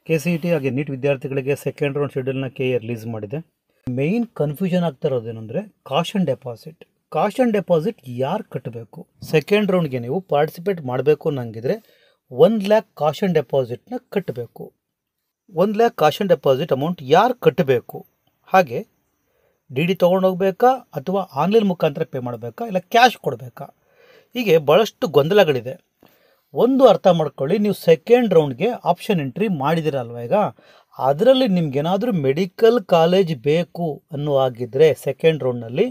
KCET ಹಾಗೆ neat ವಿದ್ಯಾರ್ಥಿಗಳಿಗೆ second round ಶೆಡ್ಯೂಲ್ನ KA release ಮಾಡಿದೆ. ಮೇಯ್ನ್ ಕನ್ಫ್ಯೂಷನ್ ಆಗ್ತಾ ಇರೋದೇನೆಂದರೆ ಕಾಷನ್ ಡೆಪಾಸಿಟ್ ಯಾರು ಕಟ್ಟಬೇಕು? ಸೆಕೆಂಡ್ ರೌಂಡ್ಗೆ ನೀವು ಪಾರ್ಟಿಸಿಪೇಟ್ ಮಾಡಬೇಕು ಅನ್ನಂಗಿದ್ರೆ 1 lakh ಕಾಷನ್ ಡೆಪಾಸಿಟ್ನ ಕಟ್ಟಬೇಕು. 1 lakh ಕಾಷನ್ ಡೆಪಾಸಿಟ್ ಅಮೌಂಟ್ ಯಾರು ಕಟ್ಟಬೇಕು? ಹಾಗೆ DD ತೊಗೊಂಡೋಗ್ಬೇಕಾ ಅಥವಾ ಆನ್ಲೈನ್ ಮುಖಾಂತರ ಪೇ ಮಾಡಬೇಕಾ ಇಲ್ಲ ಕ್ಯಾಶ್ ಕೊಡಬೇಕಾ? ಹೀಗೆ ಭಾಳಷ್ಟು ಗೊಂದಲಗಳಿದೆ. ಒಂದು ಅರ್ಥ ಮಾಡ್ಕೊಳ್ಳಿ, ನೀವು ಸೆಕೆಂಡ್ ರೌಂಡ್ಗೆ ಆಪ್ಷನ್ ಎಂಟ್ರಿ ಮಾಡಿದಿರಲ್ವ, ಈಗ ಅದರಲ್ಲಿ ನಿಮ್ಗೇನಾದರೂ ಮೆಡಿಕಲ್ ಕಾಲೇಜ್ ಬೇಕು ಅನ್ನುವಾಗಿದ್ದರೆ ಸೆಕೆಂಡ್ ರೌಂಡ್ನಲ್ಲಿ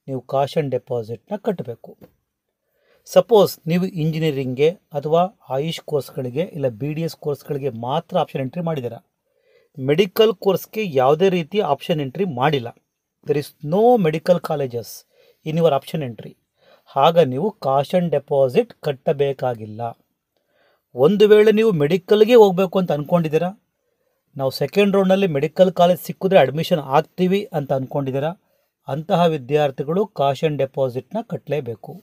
ನೀವು ಕಾಷನ್ ಡೆಪಾಸಿಟ್ನ ಕಟ್ಟಬೇಕು. ಸಪೋಸ್ ನೀವು ಇಂಜಿನಿಯರಿಂಗ್ಗೆ ಅಥವಾ ಆಯುಷ್ ಕೋರ್ಸ್ಗಳಿಗೆ ಇಲ್ಲ BDS ಕೋರ್ಸ್ಗಳಿಗೆ ಮಾತ್ರ ಆಪ್ಷನ್ ಎಂಟ್ರಿ ಮಾಡಿದ್ದೀರಾ, ಮೆಡಿಕಲ್ ಕೋರ್ಸ್ಗೆ ಯಾವುದೇ ರೀತಿಯ ಆಪ್ಷನ್ ಎಂಟ್ರಿ ಮಾಡಿಲ್ಲ, there is no medical colleges in your option entry, ಆಗ ನೀವು ಕಾಷನ್ ಡೆಪಾಸಿಟ್ ಕಟ್ಟಬೇಕಾಗಿಲ್ಲ. ಒಂದು ವೇಳೆ ನೀವು ಮೆಡಿಕಲ್ಗೆ ಹೋಗಬೇಕು ಅಂತ ಅಂದ್ಕೊಂಡಿದ್ದೀರಾ, ನಾವು ಸೆಕೆಂಡ್ ರೌಂಡ್ನಲ್ಲಿ ಮೆಡಿಕಲ್ ಕಾಲೇಜ್ ಸಿಕ್ಕಿದ್ರೆ ಅಡ್ಮಿಷನ್ ಆಗ್ತೀವಿ ಅಂತ ಅಂದ್ಕೊಂಡಿದ್ದೀರಾ, ಅಂತಹ ವಿದ್ಯಾರ್ಥಿಗಳು ಕಾಷನ್ ಡೆಪಾಸಿಟ್ನ ಕಟ್ಟಲೇಬೇಕು.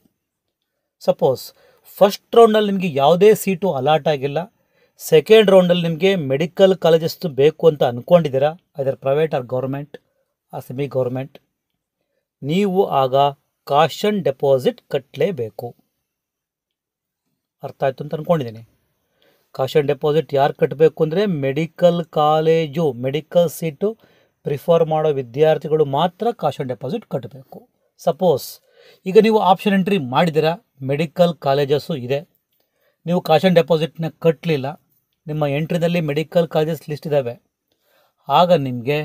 ಸಪೋಸ್ ಫಸ್ಟ್ ರೌಂಡ್ನಲ್ಲಿ ನಿಮಗೆ ಯಾವುದೇ ಸೀಟು ಅಲಾಟ್ ಆಗಿಲ್ಲ, ಸೆಕೆಂಡ್ ರೌಂಡಲ್ಲಿ ನಿಮಗೆ ಮೆಡಿಕಲ್ ಕಾಲೇಜಸ್ಸು ಬೇಕು ಅಂತ ಅಂದ್ಕೊಂಡಿದ್ದೀರಾ, ಅದರ ಪ್ರೈವೇಟ್ ಆರ್ ಗೌರ್ಮೆಂಟ್ ಆ ಸೆಮಿ ಗೌರ್ಮೆಂಟ್, ನೀವು ಆಗ ಕಾಷನ್ ಡೆಪಾಸಿಟ್ ಕಟ್ಟಲೇಬೇಕು. ಅರ್ಥ ಆಯಿತು ಅಂತ ಅಂದ್ಕೊಂಡಿದ್ದೀನಿ. ಕಾಷನ್ ಡೆಪಾಸಿಟ್ ಯಾರು ಕಟ್ಟಬೇಕು ಅಂದರೆ medical college, medical seat prefer ಮಾಡೋ ವಿದ್ಯಾರ್ಥಿಗಳು ಮಾತ್ರ ಕಾಷನ್ ಡೆಪಾಸಿಟ್ ಕಟ್ಟಬೇಕು. ಸಪೋಸ್ ಈಗ ನೀವು ಆಪ್ಷನ್ ಎಂಟ್ರಿ ಮಾಡಿದ್ದೀರಾ, ಮೆಡಿಕಲ್ ಕಾಲೇಜಸ್ಸು ಇದೆ, ನೀವು ಕಾಷನ್ ಡೆಪಾಸಿಟ್ನ ಕಟ್ಟಲಿಲ್ಲ, ನಿಮ್ಮ ಎಂಟ್ರಿನಲ್ಲಿ ಮೆಡಿಕಲ್ ಕಾಲೇಜಸ್ ಲಿಸ್ಟ್ ಇದ್ದಾವೆ, ಆಗ ನಿಮಗೆ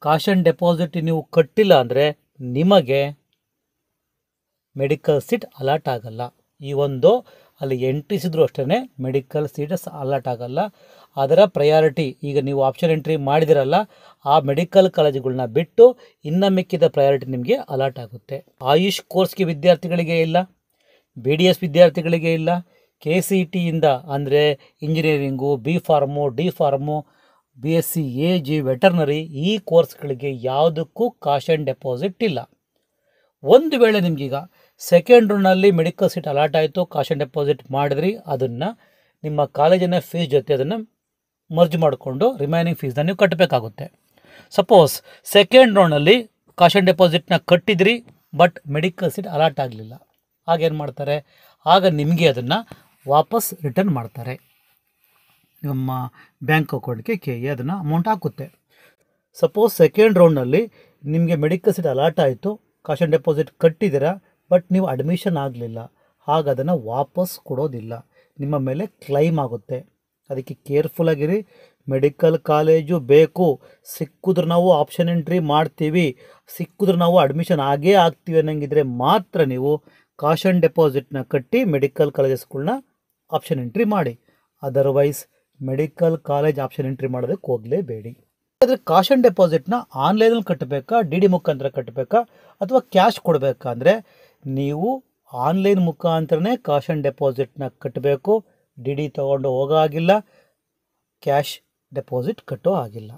ಕಾಷನ್ ಡೆಪಾಸಿಟ್ ನೀವು ಕಟ್ಟಿಲ್ಲ ಅಂದರೆ ನಿಮಗೆ ಮೆಡಿಕಲ್ ಸೀಟ್ ಅಲಾಟ್ ಆಗಲ್ಲ. ಈ ಒಂದು ಅಲ್ಲಿ ಎಂಟ್ರಿಸಿದ್ರು ಅಷ್ಟೇ ಮೆಡಿಕಲ್ ಸೀಟ್ಸ್ ಅಲಾಟ್ ಆಗಲ್ಲ. ಅದರ ಪ್ರಯಾರಿಟಿ ಈಗ ನೀವು ಆಪ್ಷನ್ ಎಂಟ್ರಿ ಮಾಡಿದಿರಲ್ಲ, ಆ ಮೆಡಿಕಲ್ ಕಾಲೇಜುಗಳನ್ನ ಬಿಟ್ಟು ಇನ್ನು ಮಿಕ್ಕಿದ ಪ್ರಯಾರಿಟಿ ನಿಮಗೆ ಅಲಾಟ್ ಆಗುತ್ತೆ. ಆಯುಷ್ ಕೋರ್ಸ್ಗೆ ವಿದ್ಯಾರ್ಥಿಗಳಿಗೆ ಇಲ್ಲ, BDS ವಿದ್ಯಾರ್ಥಿಗಳಿಗೆ ಇಲ್ಲ, KCETಯಿಂದ ಅಂದರೆ engineering, B pharm, D pharm, BSc AG veterinary ಈ ಕೋರ್ಸ್ಗಳಿಗೆ ಯಾವುದಕ್ಕೂ ಕಾಷನ್ ಡೆಪಾಸಿಟ್ ಇಲ್ಲ. ಒಂದು ವೇಳೆ ನಿಮಗೀಗ ಸೆಕೆಂಡ್ ರೌಂಡ್ನಲ್ಲಿ ಮೆಡಿಕಲ್ ಸೀಟ್ ಅಲಾಟ್ ಆಯಿತು, ಕಾಷನ್ ಡೆಪಾಸಿಟ್ ಮಾಡಿದ್ರಿ, ಅದನ್ನು ನಿಮ್ಮ ಕಾಲೇಜಿನ ಫೀಸ್ ಜೊತೆ ಅದನ್ನು ಮರ್ಜ್ ಮಾಡಿಕೊಂಡು ರಿಮೈನಿಂಗ್ ಫೀಸ್ನ ನೀವು ಕಟ್ಟಬೇಕಾಗುತ್ತೆ. ಸಪೋಸ್ ಸೆಕೆಂಡ್ ರೌಂಡ್ನಲ್ಲಿ ಕಾಷನ್ ಡೆಪಾಸಿಟ್ನ ಕಟ್ಟಿದ್ರಿ ಬಟ್ ಮೆಡಿಕಲ್ ಸೀಟ್ ಅಲಾಟ್ ಆಗಲಿಲ್ಲ, ಆಗೇನು ಮಾಡ್ತಾರೆ, ಆಗ ನಿಮಗೆ ಅದನ್ನು ವಾಪಸ್ ರಿಟರ್ನ್ ಮಾಡ್ತಾರೆ, ನಿಮ್ಮ ಬ್ಯಾಂಕ್ ಅಕೌಂಟ್ಗೆ KA ಅದನ್ನು ಅಮೌಂಟ್ ಹಾಕುತ್ತೆ. ಸಪೋಸ್ ಸೆಕೆಂಡ್ ರೌಂಡ್ನಲ್ಲಿ ನಿಮಗೆ ಮೆಡಿಕಲ್ ಸೀಟ್ ಅಲಾಟ್ ಆಯಿತು, ಕಾಷನ್ ಡೆಪಾಸಿಟ್ ಕಟ್ಟಿದ್ದೀರಾ ಬಟ್ ನೀವು ಅಡ್ಮಿಷನ್ ಆಗಲಿಲ್ಲ, ಆಗ ಅದನ್ನು ವಾಪಸ್ ಕೊಡೋದಿಲ್ಲ, ನಿಮ್ಮ ಮೇಲೆ ಕ್ಲೈಮ್ ಆಗುತ್ತೆ. ಅದಕ್ಕೆ ಕೇರ್ಫುಲ್ಲಾಗಿರಿ. ಮೆಡಿಕಲ್ ಕಾಲೇಜು ಬೇಕು, ಸಿಕ್ಕಿದ್ರೆ ನಾವು ಆಪ್ಷನ್ ಎಂಟ್ರಿ ಮಾಡ್ತೀವಿ, ಸಿಕ್ಕಿದ್ರೆ ನಾವು ಅಡ್ಮಿಷನ್ ಆಗೇ ಆಗ್ತೀವಿ ಅನ್ನಂಗಿದ್ರೆ ಮಾತ್ರ ನೀವು ಕಾಷನ್ ಡೆಪಾಸಿಟ್ನ ಕಟ್ಟಿ ಮೆಡಿಕಲ್ ಕಾಲೇಜಸ್ಗಳನ್ನ ಆಪ್ಷನ್ ಎಂಟ್ರಿ ಮಾಡಿ. Otherwise medical college option entry ಮಾಡೋದಕ್ಕೆ ಹೋಗಲೇಬೇಡಿ. ಆದರೆ ಕಾಷನ್ ಡೆಪಾಸಿಟ್ನ ಆನ್ಲೈನಲ್ಲಿ ಕಟ್ಟಬೇಕಾ, DD ಮುಖಾಂತರ ಕಟ್ಟಬೇಕಾ ಅಥವಾ ಕ್ಯಾಶ್ ಕೊಡಬೇಕಾ ಅಂದರೆ ನೀವು ಆನ್ಲೈನ್ ಮುಖಾಂತರನೇ ಕಾಷನ್ ಡೆಪಾಸಿಟ್ನ ಕಟ್ಟಬೇಕು. DD ತೊಗೊಂಡು ಹೋಗೋ ಆಗಿಲ್ಲ, ಕ್ಯಾಶ್ ಡೆಪಾಸಿಟ್ ಕಟ್ಟೋ ಆಗಿಲ್ಲ.